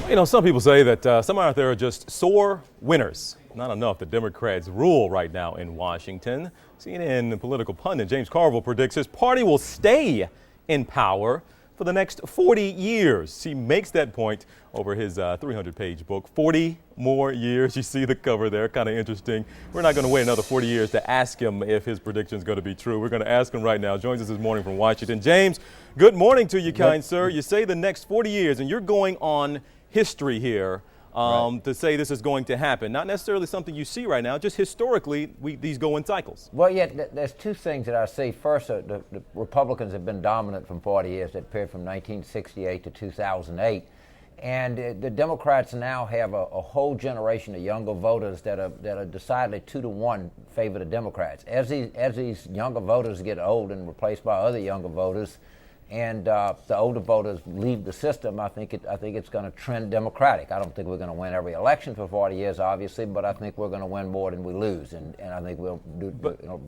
You know, some people say that some out there are just sore winners. Not enough that Democrats rule right now in Washington. CNN political pundit James Carville predicts his party will stay in power for the next 40 years. He makes that point over his 300-page book, 40 more years. You see the cover there, kind of interesting. We're not going to wait another 40 years to ask him if his prediction is going to be true. We're going to ask him right now. Joins us this morning from Washington. James, good morning to you, kind sir. You say the next 40 years, and you're going on history here to say this is going to happen. Not necessarily something you see right now, just historically, these go in cycles. Well, yeah, there's two things that I see. First, the Republicans have been dominant from 40 years, that period from 1968 to 2008. And the Democrats now have a whole generation of younger voters that are decidedly 2-to-1 favor the Democrats. As these younger voters get old and replaced by other younger voters, and the older voters leave the system, I think it's going to trend Democratic. I don't think we're going to win every election for 40 years, obviously, but I think we're going to win more than we lose, and I think we'll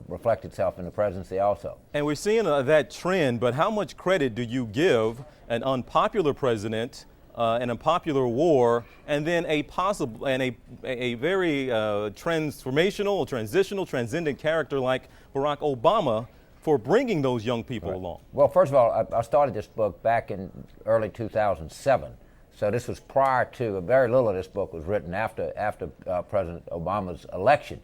reflect itself in the presidency also. And we're seeing that trend, but how much credit do you give an unpopular president, an unpopular war, and then a possible and a very transformational, transitional, transcendent character like Barack Obama for bringing those young people along? Well, first of all, I started this book back in early 2007. So this was prior to, very little of this book was written after President Obama's election.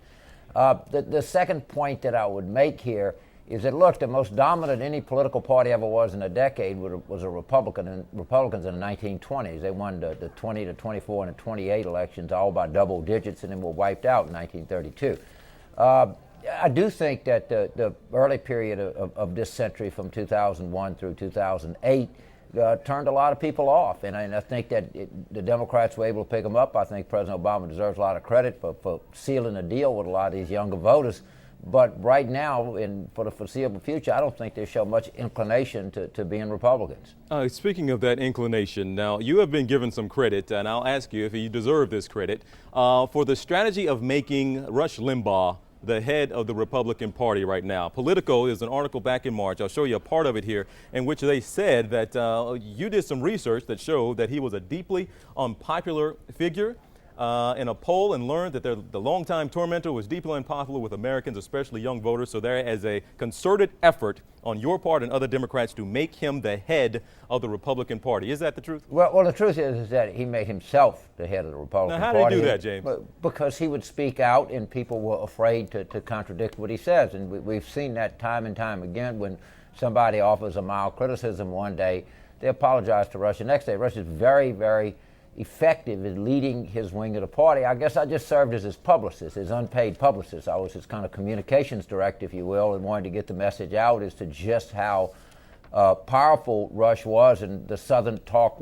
The second point that I would make here is that, look, the most dominant any political party ever was in a decade was a Republican, and Republicans in the 1920s. They won the 20 to 24 and the 28 elections all by double digits, and then were wiped out in 1932. I do think that the early period of this century from 2001 through 2008 turned a lot of people off. And I think that the Democrats were able to pick them up. I think President Obama deserves a lot of credit for sealing a deal with a lot of these younger voters. But right now, and for the foreseeable future, I don't think they show much inclination to being Republicans. Speaking of that inclination, now you have been given some credit, and I'll ask you if you deserve this credit, for the strategy of making Rush Limbaugh the head of the Republican Party right now. Politico is an article back in March, I'll show you a part of it here, in which they said that you did some research that showed that he was a deeply unpopular figure in a poll, and learned that the longtime tormentor was deeply unpopular with Americans, especially young voters. So there is a concerted effort on your part and other Democrats to make him the head of the Republican Party. Is that the truth? Well, the truth is that he made himself the head of the Republican Party. Now, how did he do that, James? Because he would speak out, and people were afraid to contradict what he says. And we've seen that time and time again. When somebody offers a mild criticism one day, they apologize to Rush the next day. Rush is very, very effective in leading his wing of the party. I guess I just served as his publicist, his unpaid publicist. I was his kind of communications director, if you will, and wanted to get the message out as to just how powerful Rush was in the Southern talk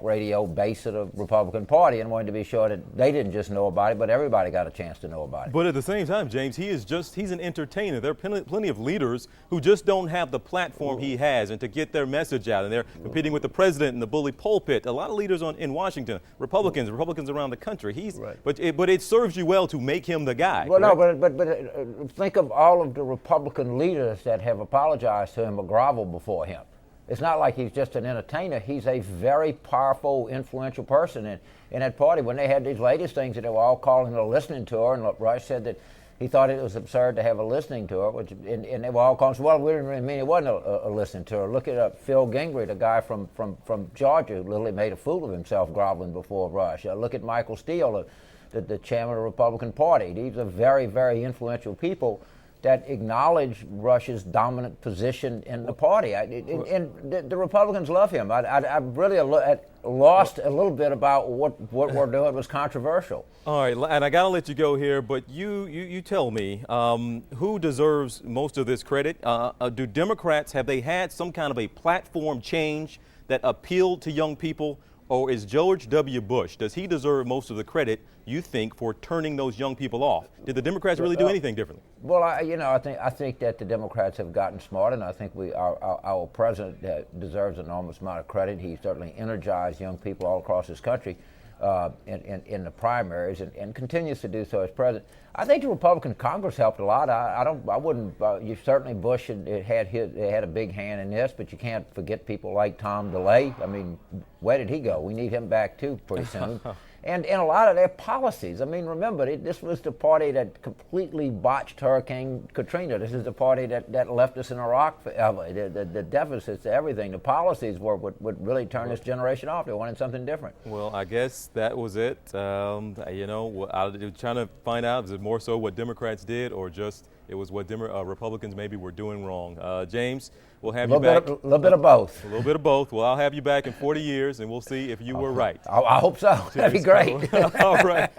radio base of the Republican Party, and wanted to be sure that they didn't just know about it, but everybody got a chance to know about it. But at the same time, James, he's an entertainer. There are plenty of leaders who just don't have the platform he has and to get their message out, and they're competing with the president in the bully pulpit. A lot of leaders in Washington, Republicans around the country. But it serves you well to make him the guy. Well, correct? No, but think of all of the Republican leaders that have apologized to him or groveled before him. It's not like he's just an entertainer. He's a very powerful, influential person in that party. When they had these latest things that they were all calling a listening tour, and Rush said that he thought it was absurd to have a listening tour, and they were all calling, well, we didn't really mean it wasn't a listening tour. Look at Phil Gingrey, the guy from Georgia, who literally made a fool of himself groveling before Rush. Look at Michael Steele, the chairman of the Republican Party. These are very, very influential people that acknowledge Rush's dominant position in the party. And the Republicans love him. I really lost a little bit about what we're doing was controversial. All right, and I got to let you go here, but you tell me, who deserves most of this credit? Do Democrats, have they had some kind of a platform change that appealed to young people? Or is George W. Bush, does he deserve most of the credit, you think, for turning those young people off? Did the Democrats really do anything differently? Well, I think that the Democrats have gotten smart, and I think our president deserves an enormous amount of credit. He certainly energized young people all across this country. in the primaries and continues to do so as president. I think the Republican Congress helped a lot. I wouldn't. You certainly Bush had a big hand in this, but you can't forget people like Tom DeLay. I mean, where did he go? We need him back too pretty soon. And a lot of their policies. I mean, remember, this was the party that completely botched Hurricane Katrina. This is the party that left us in Iraq forever. The deficits, everything, the policies were what really turned this generation off. They wanted something different. Well, I guess that was it. You know, I was trying to find out, is it more so what Democrats did or just it was what Republicans maybe were doing wrong? James, we'll have you back. A little bit of both. A little bit of both. Well, I'll have you back in 40 years, and we'll see if you were right. I hope so. That'd be great. All right.